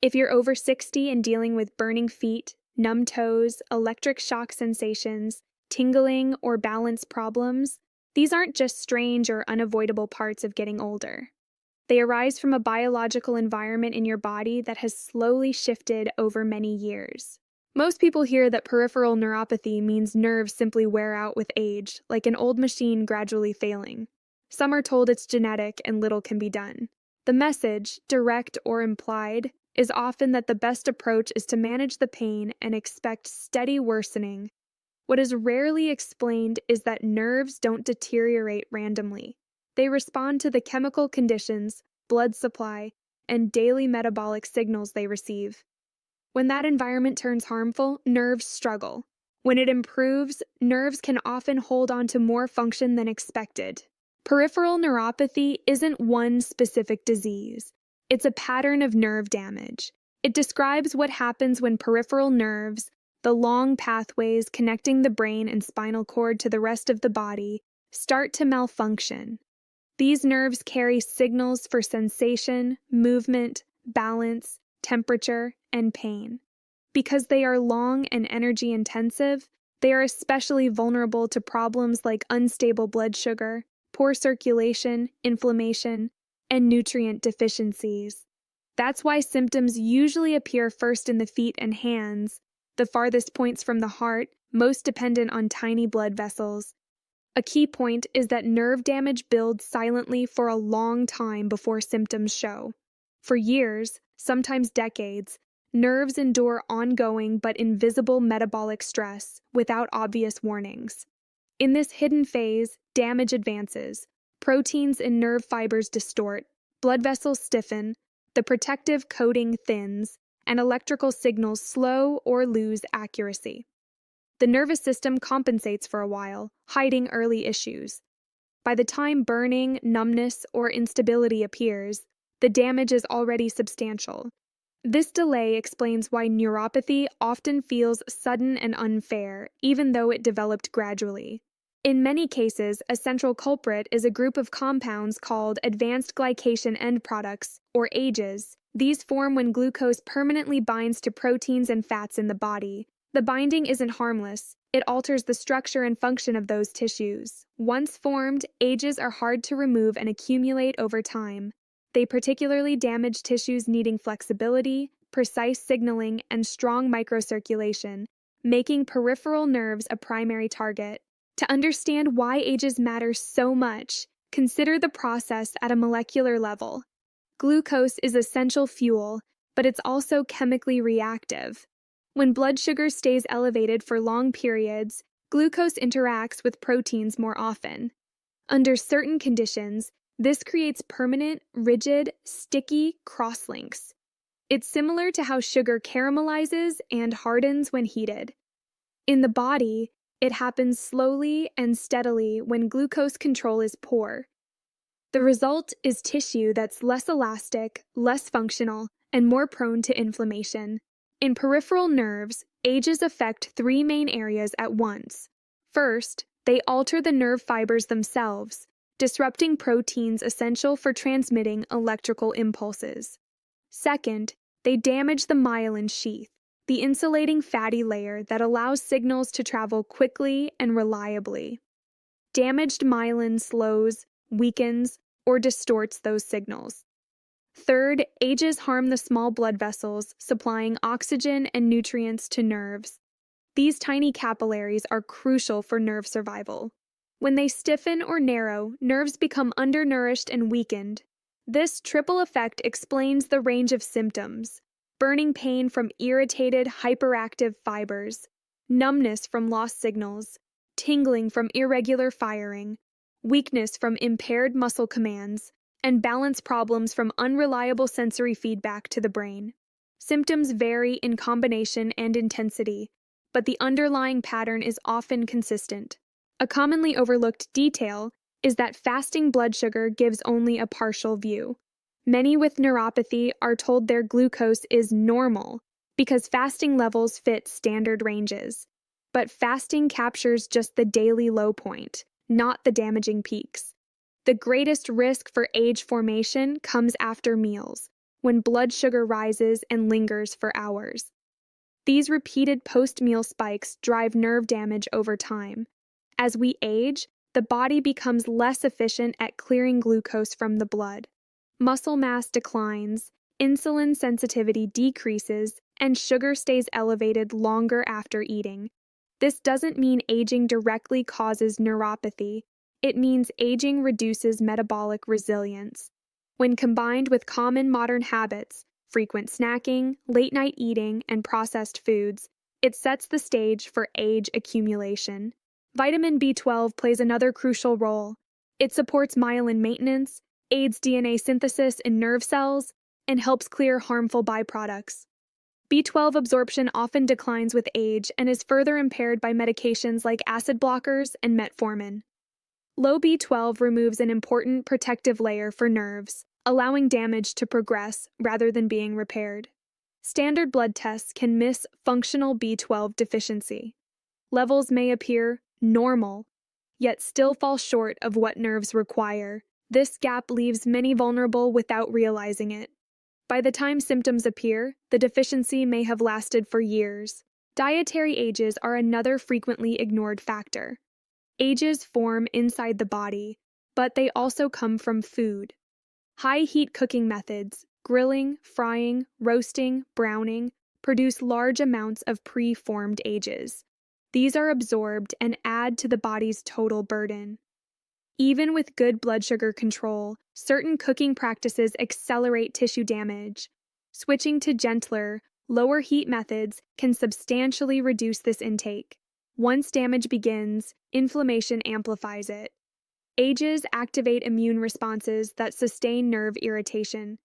If you're over 60 and dealing with burning feet, numb toes, electric shock sensations, tingling, or balance problems, these aren't just strange or unavoidable parts of getting older. They arise from a biological environment in your body that has slowly shifted over many years. Most people hear that peripheral neuropathy means nerves simply wear out with age, like an old machine gradually failing. Some are told it's genetic and little can be done. The message, direct or implied, is often that the best approach is to manage the pain and expect steady worsening. What is rarely explained is that nerves don't deteriorate randomly. They respond to the chemical conditions, blood supply, and daily metabolic signals they receive. When that environment turns harmful, nerves struggle. When it improves, nerves can often hold on to more function than expected. Peripheral neuropathy isn't one specific disease. It's a pattern of nerve damage. It describes what happens when peripheral nerves, the long pathways connecting the brain and spinal cord to the rest of the body, start to malfunction. These nerves carry signals for sensation, movement, balance, temperature, and pain. Because they are long and energy intensive, they are especially vulnerable to problems like unstable blood sugar, poor circulation, inflammation, and nutrient deficiencies. That's why symptoms usually appear first in the feet and hands, the farthest points from the heart, most dependent on tiny blood vessels. A key point is that nerve damage builds silently for a long time before symptoms show. For years, sometimes decades, nerves endure ongoing but invisible metabolic stress without obvious warnings. In this hidden phase, damage advances. Proteins in nerve fibers distort, blood vessels stiffen, the protective coating thins, and electrical signals slow or lose accuracy. The nervous system compensates for a while, hiding early issues. By the time burning, numbness, or instability appears, the damage is already substantial. This delay explains why neuropathy often feels sudden and unfair, even though it developed gradually. In many cases, a central culprit is a group of compounds called advanced glycation end products, or AGEs. These form when glucose permanently binds to proteins and fats in the body. The binding isn't harmless. It alters the structure and function of those tissues. Once formed, AGEs are hard to remove and accumulate over time. They particularly damage tissues needing flexibility, precise signaling, and strong microcirculation, making peripheral nerves a primary target. To understand why AGEs matter so much, consider the process at a molecular level. Glucose is essential fuel, but it's also chemically reactive. When blood sugar stays elevated for long periods, glucose interacts with proteins more often. Under certain conditions, this creates permanent, rigid, sticky crosslinks. It's similar to how sugar caramelizes and hardens when heated. In the body, it happens slowly and steadily when glucose control is poor. The result is tissue that's less elastic, less functional, and more prone to inflammation. In peripheral nerves, AGEs affect three main areas at once. First, they alter the nerve fibers themselves, disrupting proteins essential for transmitting electrical impulses. Second, they damage the myelin sheath, the insulating fatty layer that allows signals to travel quickly and reliably. Damaged myelin slows, weakens, or distorts those signals. Third, AGEs harm the small blood vessels, supplying oxygen and nutrients to nerves. These tiny capillaries are crucial for nerve survival. When they stiffen or narrow, nerves become undernourished and weakened. This triple effect explains the range of symptoms: burning pain from irritated, hyperactive fibers, numbness from lost signals, tingling from irregular firing, weakness from impaired muscle commands, and balance problems from unreliable sensory feedback to the brain. Symptoms vary in combination and intensity, but the underlying pattern is often consistent. A commonly overlooked detail is that fasting blood sugar gives only a partial view. Many with neuropathy are told their glucose is normal because fasting levels fit standard ranges. But fasting captures just the daily low point, not the damaging peaks. The greatest risk for age formation comes after meals, when blood sugar rises and lingers for hours. These repeated post-meal spikes drive nerve damage over time. As we age, the body becomes less efficient at clearing glucose from the blood. Muscle mass declines, insulin sensitivity decreases, and sugar stays elevated longer after eating. This doesn't mean aging directly causes neuropathy. It means aging reduces metabolic resilience. When combined with common modern habits, frequent snacking, late-night eating, and processed foods, it sets the stage for age accumulation. Vitamin B12 plays another crucial role. It supports myelin maintenance, aids DNA synthesis in nerve cells, and helps clear harmful byproducts. B12 absorption often declines with age and is further impaired by medications like acid blockers and metformin. Low B12 removes an important protective layer for nerves, allowing damage to progress rather than being repaired. Standard blood tests can miss functional B12 deficiency. Levels may appear normal, yet still fall short of what nerves require. This gap leaves many vulnerable without realizing it. By the time symptoms appear, the deficiency may have lasted for years. Dietary ages are another frequently ignored factor. Ages form inside the body, but they also come from food. High-heat cooking methods, grilling, frying, roasting, browning, produce large amounts of pre-formed ages. These are absorbed and add to the body's total burden. Even with good blood sugar control, certain cooking practices accelerate tissue damage. Switching to gentler, lower heat methods can substantially reduce this intake. Once damage begins, inflammation amplifies it. Ages activate immune responses that sustain nerve irritation.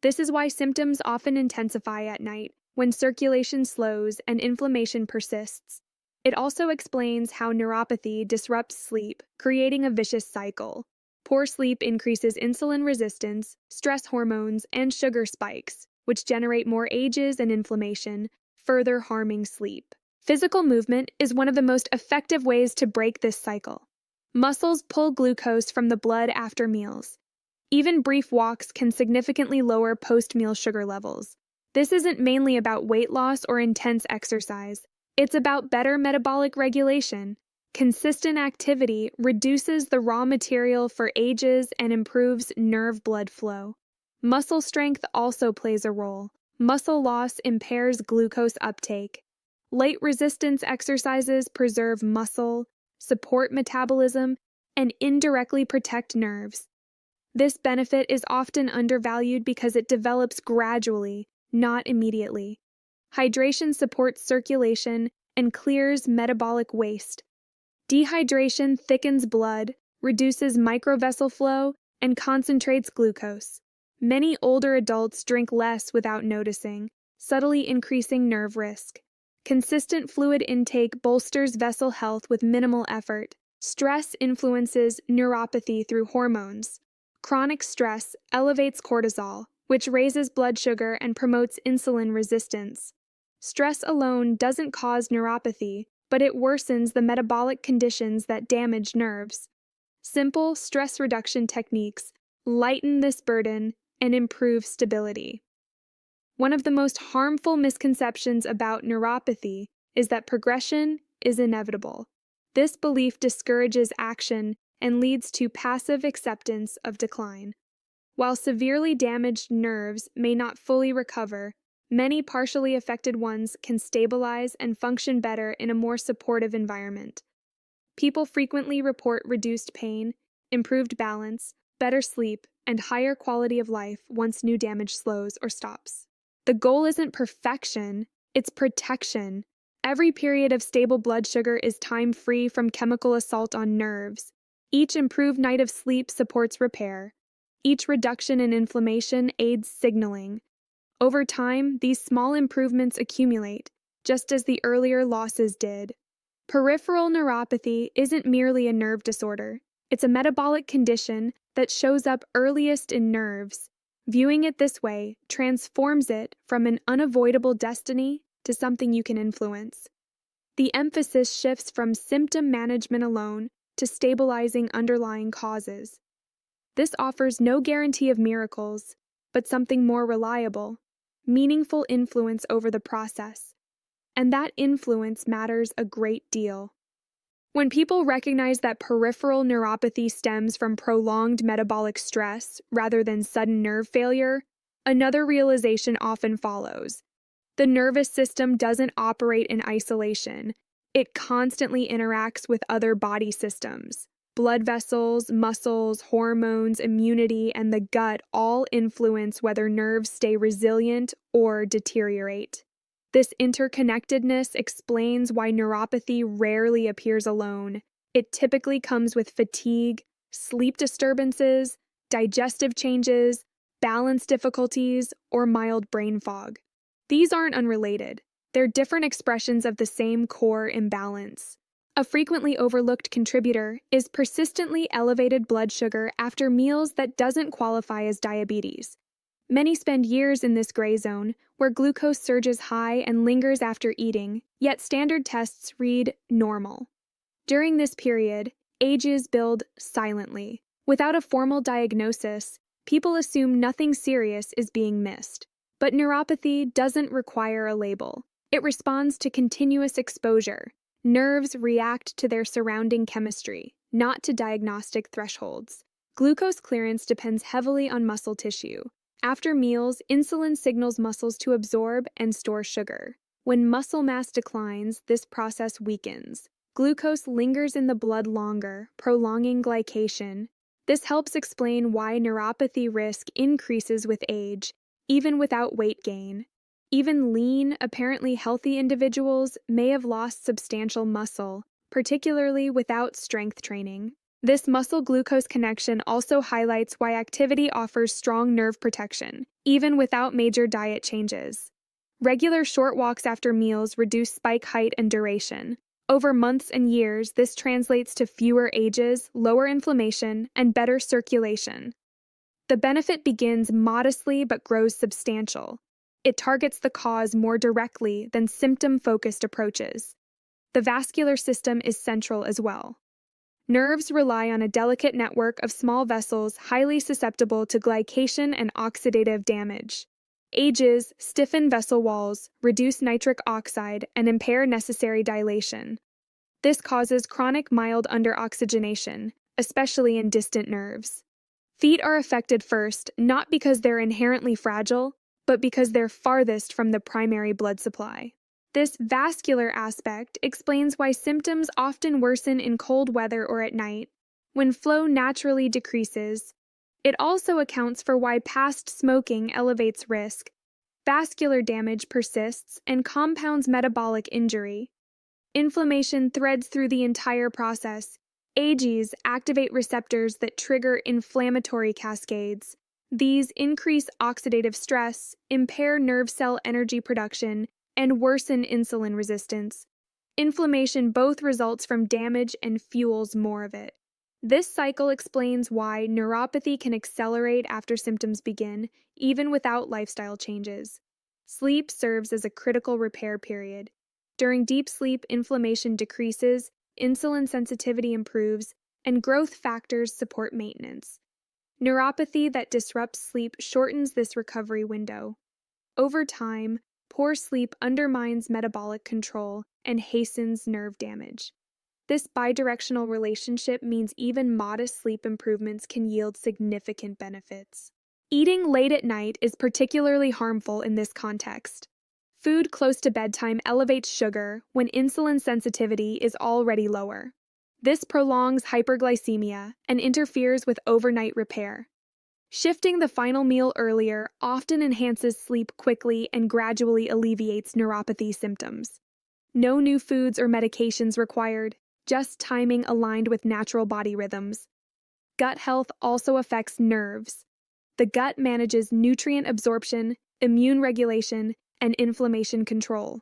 This is why symptoms often intensify at night, when circulation slows and inflammation persists. It also explains how neuropathy disrupts sleep, creating a vicious cycle. Poor sleep increases insulin resistance, stress hormones, and sugar spikes, which generate more ages and inflammation, further harming sleep. Physical movement is one of the most effective ways to break this cycle. Muscles pull glucose from the blood after meals. Even brief walks can significantly lower post-meal sugar levels. This isn't mainly about weight loss or intense exercise. It's about better metabolic regulation. Consistent activity reduces the raw material for ages and improves nerve blood flow. Muscle strength also plays a role. Muscle loss impairs glucose uptake. Light resistance exercises preserve muscle, support metabolism, and indirectly protect nerves. This benefit is often undervalued because it develops gradually, not immediately. Hydration supports circulation and clears metabolic waste. Dehydration thickens blood, reduces microvessel flow, and concentrates glucose. Many older adults drink less without noticing, subtly increasing nerve risk. Consistent fluid intake bolsters vessel health with minimal effort. Stress influences neuropathy through hormones. Chronic stress elevates cortisol, which raises blood sugar and promotes insulin resistance. Stress alone doesn't cause neuropathy, but it worsens the metabolic conditions that damage nerves. Simple stress reduction techniques lighten this burden and improve stability. One of the most harmful misconceptions about neuropathy is that progression is inevitable. This belief discourages action and leads to passive acceptance of decline. While severely damaged nerves may not fully recover, many partially affected ones can stabilize and function better in a more supportive environment. People frequently report reduced pain, improved balance, better sleep, and higher quality of life once new damage slows or stops. The goal isn't perfection, it's protection. Every period of stable blood sugar is time free from chemical assault on nerves. Each improved night of sleep supports repair. Each reduction in inflammation aids signaling. Over time, these small improvements accumulate, just as the earlier losses did. Peripheral neuropathy isn't merely a nerve disorder. It's a metabolic condition that shows up earliest in nerves. Viewing it this way transforms it from an unavoidable destiny to something you can influence. The emphasis shifts from symptom management alone to stabilizing underlying causes. This offers no guarantee of miracles, but something more reliable, meaningful influence over the process. And that influence matters a great deal. When people recognize that peripheral neuropathy stems from prolonged metabolic stress rather than sudden nerve failure, another realization often follows. The nervous system doesn't operate in isolation. It constantly interacts with other body systems. Blood vessels, muscles, hormones, immunity, and the gut all influence whether nerves stay resilient or deteriorate. This interconnectedness explains why neuropathy rarely appears alone. It typically comes with fatigue, sleep disturbances, digestive changes, balance difficulties, or mild brain fog. These aren't unrelated. They're different expressions of the same core imbalance. A frequently overlooked contributor is persistently elevated blood sugar after meals that doesn't qualify as diabetes. Many spend years in this gray zone, where glucose surges high and lingers after eating, yet standard tests read normal. During this period, ages build silently. Without a formal diagnosis, people assume nothing serious is being missed. But neuropathy doesn't require a label. It responds to continuous exposure. Nerves react to their surrounding chemistry, not to diagnostic thresholds. Glucose clearance depends heavily on muscle tissue. After meals, insulin signals muscles to absorb and store sugar. When muscle mass declines, this process weakens. Glucose lingers in the blood longer, prolonging glycation. This helps explain why neuropathy risk increases with age, even without weight gain. Even lean, apparently healthy individuals may have lost substantial muscle, particularly without strength training. This muscle-glucose connection also highlights why activity offers strong nerve protection, even without major diet changes. Regular short walks after meals reduce spike height and duration. Over months and years, this translates to fewer ages, lower inflammation, and better circulation. The benefit begins modestly but grows substantial. It targets the cause more directly than symptom-focused approaches. The vascular system is central as well. Nerves rely on a delicate network of small vessels highly susceptible to glycation and oxidative damage. Ages stiffen vessel walls, reduce nitric oxide, and impair necessary dilation. This causes chronic mild underoxygenation, especially in distant nerves. Feet are affected first, not because they're inherently fragile, but because they're farthest from the primary blood supply. This vascular aspect explains why symptoms often worsen in cold weather or at night, when flow naturally decreases. It also accounts for why past smoking elevates risk. Vascular damage persists and compounds metabolic injury. Inflammation threads through the entire process. AGEs activate receptors that trigger inflammatory cascades. These increase oxidative stress, impair nerve cell energy production, and worsen insulin resistance. Inflammation both results from damage and fuels more of it. This cycle explains why neuropathy can accelerate after symptoms begin, even without lifestyle changes. Sleep serves as a critical repair period. During deep sleep, inflammation decreases, insulin sensitivity improves, and growth factors support maintenance. Neuropathy that disrupts sleep shortens this recovery window. Over time, poor sleep undermines metabolic control and hastens nerve damage. This bidirectional relationship means even modest sleep improvements can yield significant benefits. Eating late at night is particularly harmful in this context. Food close to bedtime elevates sugar when insulin sensitivity is already lower. This prolongs hyperglycemia and interferes with overnight repair. Shifting the final meal earlier often enhances sleep quickly and gradually alleviates neuropathy symptoms. No new foods or medications required, just timing aligned with natural body rhythms. Gut health also affects nerves. The gut manages nutrient absorption, immune regulation, and inflammation control.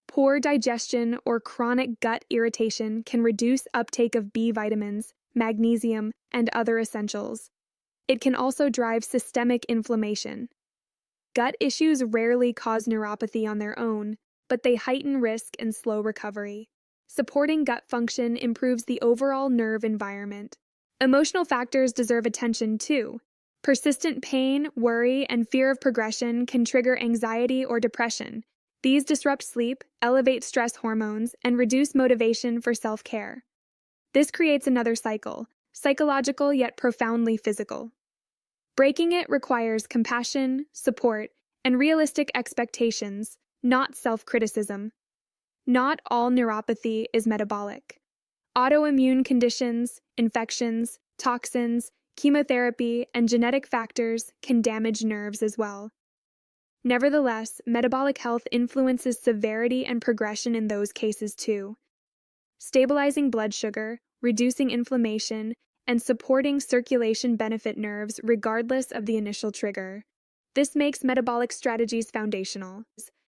Poor digestion or chronic gut irritation can reduce uptake of B vitamins, magnesium, and other essentials. It can also drive systemic inflammation. Gut issues rarely cause neuropathy on their own, but they heighten risk and slow recovery. Supporting gut function improves the overall nerve environment. Emotional factors deserve attention too. Persistent pain, worry, and fear of progression can trigger anxiety or depression. These disrupt sleep, elevate stress hormones, and reduce motivation for self-care. This creates another cycle, psychological yet profoundly physical. Breaking it requires compassion, support, and realistic expectations, not self-criticism. Not all neuropathy is metabolic. Autoimmune conditions, infections, toxins, chemotherapy, and genetic factors can damage nerves as well. Nevertheless, metabolic health influences severity and progression in those cases too. Stabilizing blood sugar, reducing inflammation, and supporting circulation benefit nerves regardless of the initial trigger. This makes metabolic strategies foundational.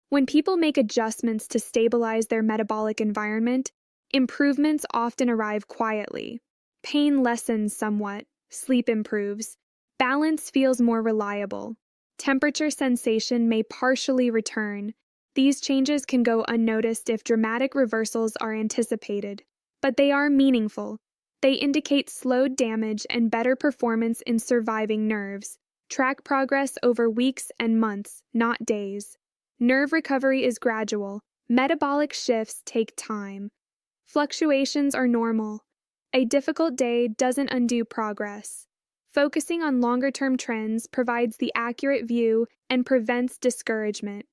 When people make adjustments to stabilize their metabolic environment, improvements often arrive quietly. Pain lessens somewhat, sleep improves, balance feels more reliable, temperature sensation may partially return. These changes can go unnoticed if dramatic reversals are anticipated, but they are meaningful. They indicate slowed damage and better performance in surviving nerves. Track progress over weeks and months, not days. Nerve recovery is gradual. Metabolic shifts take time. Fluctuations are normal. A difficult day doesn't undo progress. Focusing on longer-term trends provides the accurate view and prevents discouragement.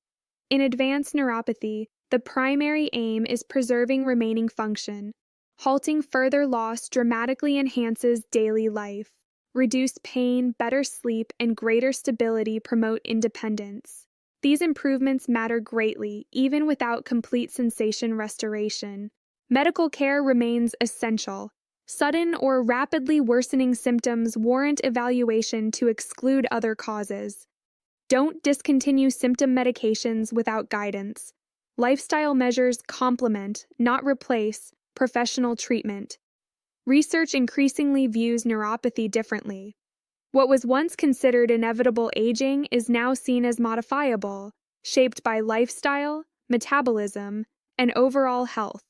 In advanced neuropathy, the primary aim is preserving remaining function. Halting further loss dramatically enhances daily life. Reduced pain, better sleep, and greater stability promote independence. These improvements matter greatly, even without complete sensation restoration. Medical care remains essential. Sudden or rapidly worsening symptoms warrant evaluation to exclude other causes. Don't discontinue symptom medications without guidance. Lifestyle measures complement, not replace, professional treatment. Research increasingly views neuropathy differently. What was once considered inevitable aging is now seen as modifiable, shaped by lifestyle, metabolism, and overall health.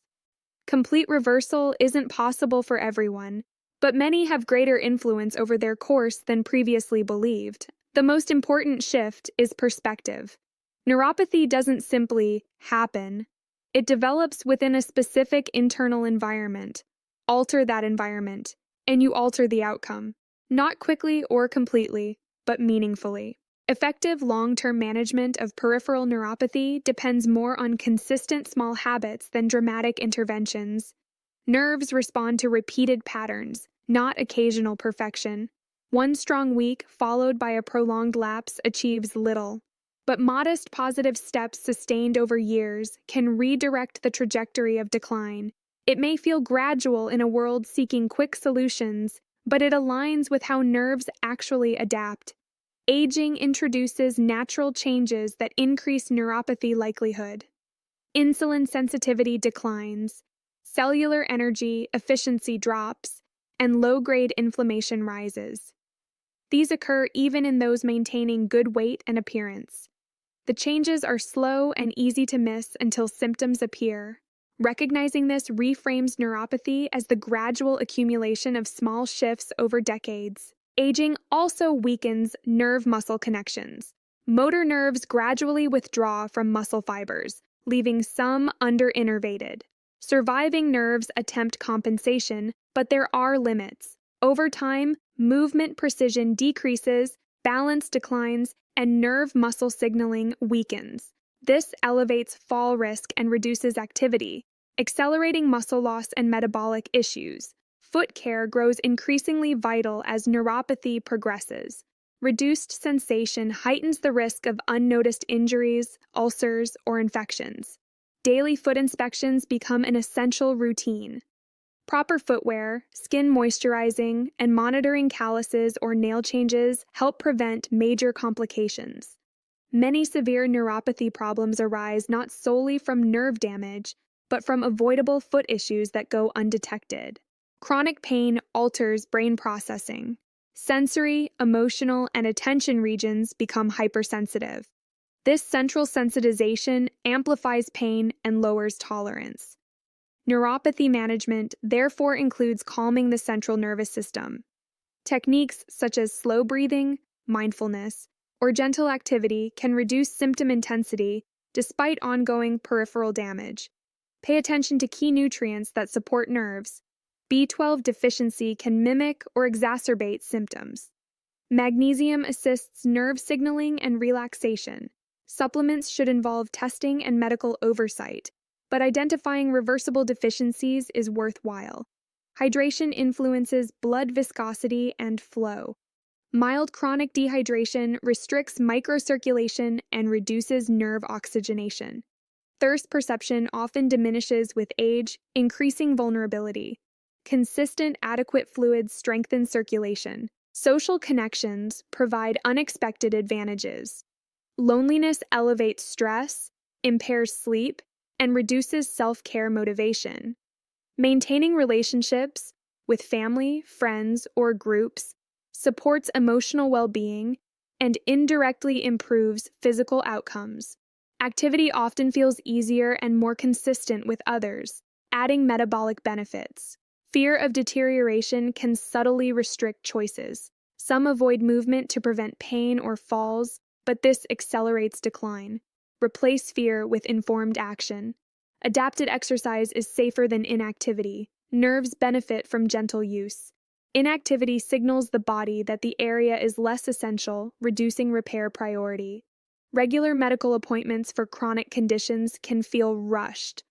Complete reversal isn't possible for everyone, but many have greater influence over their course than previously believed. The most important shift is perspective. Neuropathy doesn't simply happen. It develops within a specific internal environment. Alter that environment, and you alter the outcome. Not quickly or completely, but meaningfully. Effective long-term management of peripheral neuropathy depends more on consistent small habits than dramatic interventions. Nerves respond to repeated patterns, not occasional perfection. One strong week followed by a prolonged lapse achieves little. But modest positive steps sustained over years can redirect the trajectory of decline. It may feel gradual in a world seeking quick solutions, but it aligns with how nerves actually adapt. Aging introduces natural changes that increase neuropathy likelihood. Insulin sensitivity declines, cellular energy efficiency drops, and low-grade inflammation rises. These occur even in those maintaining good weight and appearance. The changes are slow and easy to miss until symptoms appear. Recognizing this reframes neuropathy as the gradual accumulation of small shifts over decades. Aging also weakens nerve-muscle connections. Motor nerves gradually withdraw from muscle fibers, leaving some under-innervated. Surviving nerves attempt compensation, but there are limits. Over time, movement precision decreases, balance declines, and nerve-muscle signaling weakens. This elevates fall risk and reduces activity, accelerating muscle loss and metabolic issues. Foot care grows increasingly vital as neuropathy progresses. Reduced sensation heightens the risk of unnoticed injuries, ulcers, or infections. Daily foot inspections become an essential routine. Proper footwear, skin moisturizing, and monitoring calluses or nail changes help prevent major complications. Many severe neuropathy problems arise not solely from nerve damage, but from avoidable foot issues that go undetected. Chronic pain alters brain processing. Sensory, emotional, and attention regions become hypersensitive. This central sensitization amplifies pain and lowers tolerance. Neuropathy management therefore includes calming the central nervous system. Techniques such as slow breathing, mindfulness, or gentle activity can reduce symptom intensity despite ongoing peripheral damage. Pay attention to key nutrients that support nerves. B12 deficiency can mimic or exacerbate symptoms. Magnesium assists nerve signaling and relaxation. Supplements should involve testing and medical oversight, but identifying reversible deficiencies is worthwhile. Hydration influences blood viscosity and flow. Mild chronic dehydration restricts microcirculation and reduces nerve oxygenation. Thirst perception often diminishes with age, increasing vulnerability. Consistent, adequate fluids strengthen circulation. Social connections provide unexpected advantages. Loneliness elevates stress, impairs sleep, and reduces self-care motivation. Maintaining relationships with family, friends, or groups supports emotional well-being and indirectly improves physical outcomes. Activity often feels easier and more consistent with others, adding metabolic benefits. Fear of deterioration can subtly restrict choices. Some avoid movement to prevent pain or falls, but this accelerates decline. Replace fear with informed action. Adapted exercise is safer than inactivity. Nerves benefit from gentle use. Inactivity signals the body that the area is less essential, reducing repair priority. Regular medical appointments for chronic conditions can feel rushed.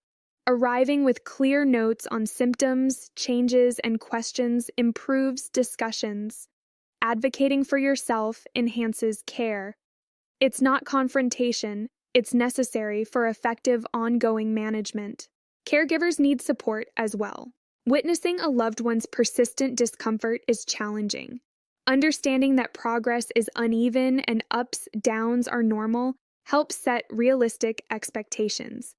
Arriving with clear notes on symptoms, changes, and questions improves discussions. Advocating for yourself enhances care. It's not confrontation, it's necessary for effective ongoing management. Caregivers need support as well. Witnessing a loved one's persistent discomfort is challenging. Understanding that progress is uneven and ups, downs are normal helps set realistic expectations.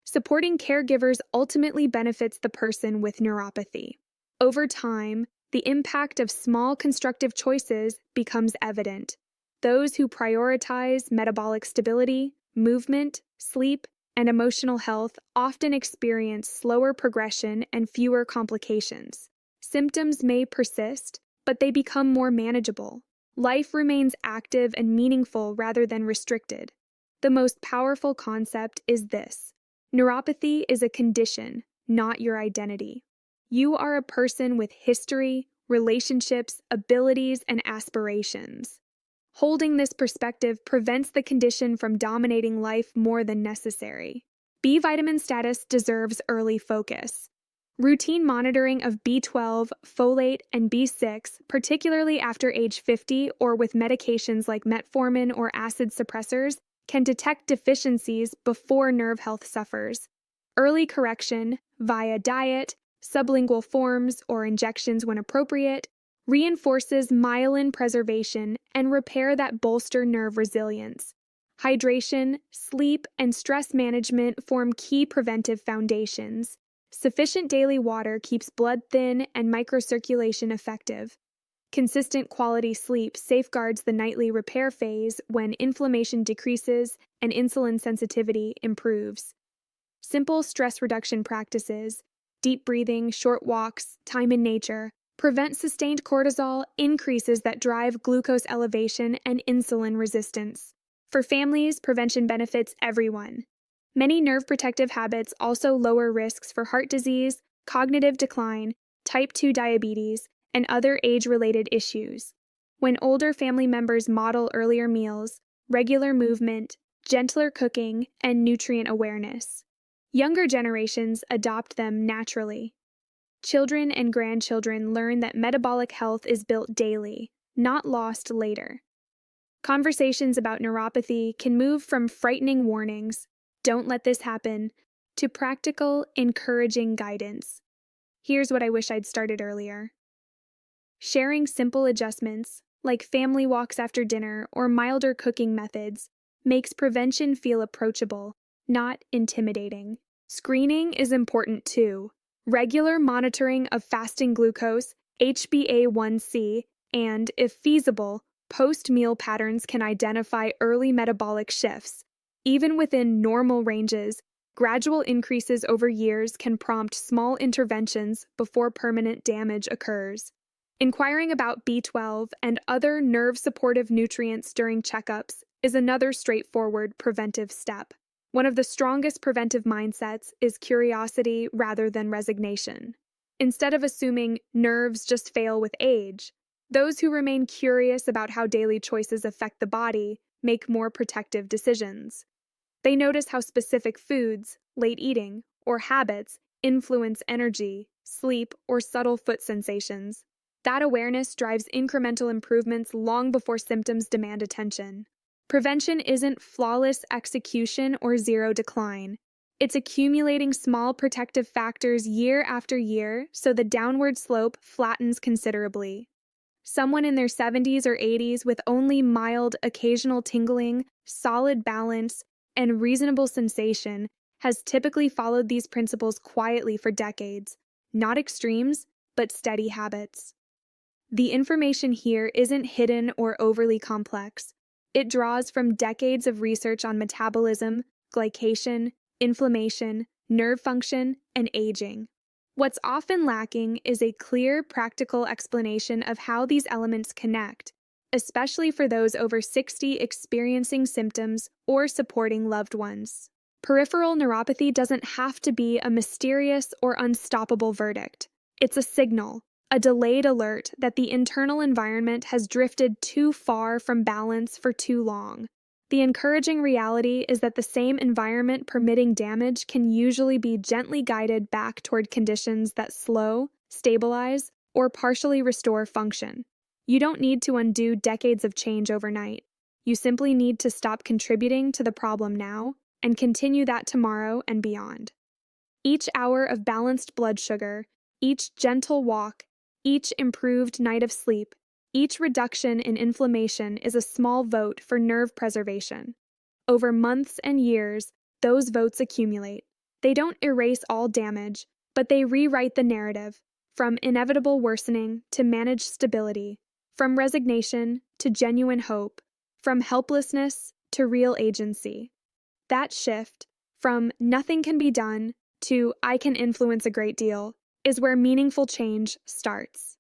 Supporting caregivers ultimately benefits the person with neuropathy. Over time, the impact of small constructive choices becomes evident. Those who prioritize metabolic stability, movement, sleep, and emotional health often experience slower progression and fewer complications. Symptoms may persist, but they become more manageable. Life remains active and meaningful rather than restricted. The most powerful concept is this: neuropathy is a condition, not your identity. You are a person with history, relationships, abilities, and aspirations. Holding this perspective prevents the condition from dominating life more than necessary. B vitamin status deserves early focus. Routine monitoring of B12, folate, and B6, particularly after age 50 or with medications like metformin or acid suppressors, can detect deficiencies before nerve health suffers. Early correction, via diet, sublingual forms, or injections when appropriate, reinforces myelin preservation and repair that bolster nerve resilience. Hydration, sleep, and stress management form key preventive foundations. Sufficient daily water keeps blood thin and microcirculation effective. Consistent quality sleep safeguards the nightly repair phase when inflammation decreases and insulin sensitivity improves. Simple stress reduction practices, deep breathing, short walks, time in nature, prevent sustained cortisol increases that drive glucose elevation and insulin resistance. For families, prevention benefits everyone. Many nerve protective habits also lower risks for heart disease, cognitive decline, type 2 diabetes, and other age-related issues. When older family members model earlier meals, regular movement, gentler cooking, and nutrient awareness, younger generations adopt them naturally. Children and grandchildren learn that metabolic health is built daily, not lost later. Conversations about neuropathy can move from frightening warnings, "Don't let this happen," to practical, encouraging guidance. Here's what I wish I'd started earlier. Sharing simple adjustments, like family walks after dinner or milder cooking methods, makes prevention feel approachable, not intimidating. Screening is important too. Regular monitoring of fasting glucose, HbA1c, and, if feasible, post-meal patterns can identify early metabolic shifts. Even within normal ranges, gradual increases over years can prompt small interventions before permanent damage occurs. Inquiring about B12 and other nerve-supportive nutrients during checkups is another straightforward preventive step. One of the strongest preventive mindsets is curiosity rather than resignation. Instead of assuming nerves just fail with age, those who remain curious about how daily choices affect the body make more protective decisions. They notice how specific foods, late eating, or habits influence energy, sleep, or subtle foot sensations. That awareness drives incremental improvements long before symptoms demand attention. Prevention isn't flawless execution or zero decline. It's accumulating small protective factors year after year so the downward slope flattens considerably. Someone in their 70s or 80s with only mild, occasional tingling, solid balance, and reasonable sensation has typically followed these principles quietly for decades, not extremes, but steady habits. The information here isn't hidden or overly complex. It draws from decades of research on metabolism, glycation, inflammation, nerve function, and aging. What's often lacking is a clear, practical explanation of how these elements connect, especially for those over 60 experiencing symptoms or supporting loved ones. Peripheral neuropathy doesn't have to be a mysterious or unstoppable verdict. It's a signal, a delayed alert that the internal environment has drifted too far from balance for too long. The encouraging reality is that the same environment permitting damage can usually be gently guided back toward conditions that slow, stabilize, or partially restore function. You don't need to undo decades of change overnight. You simply need to stop contributing to the problem now and continue that tomorrow and beyond. Each hour of balanced blood sugar, each gentle walk, each improved night of sleep, each reduction in inflammation is a small vote for nerve preservation. Over months and years, those votes accumulate. They don't erase all damage, but they rewrite the narrative, from inevitable worsening to managed stability, from resignation to genuine hope, from helplessness to real agency. That shift, from nothing can be done to I can influence a great deal, is where meaningful change starts.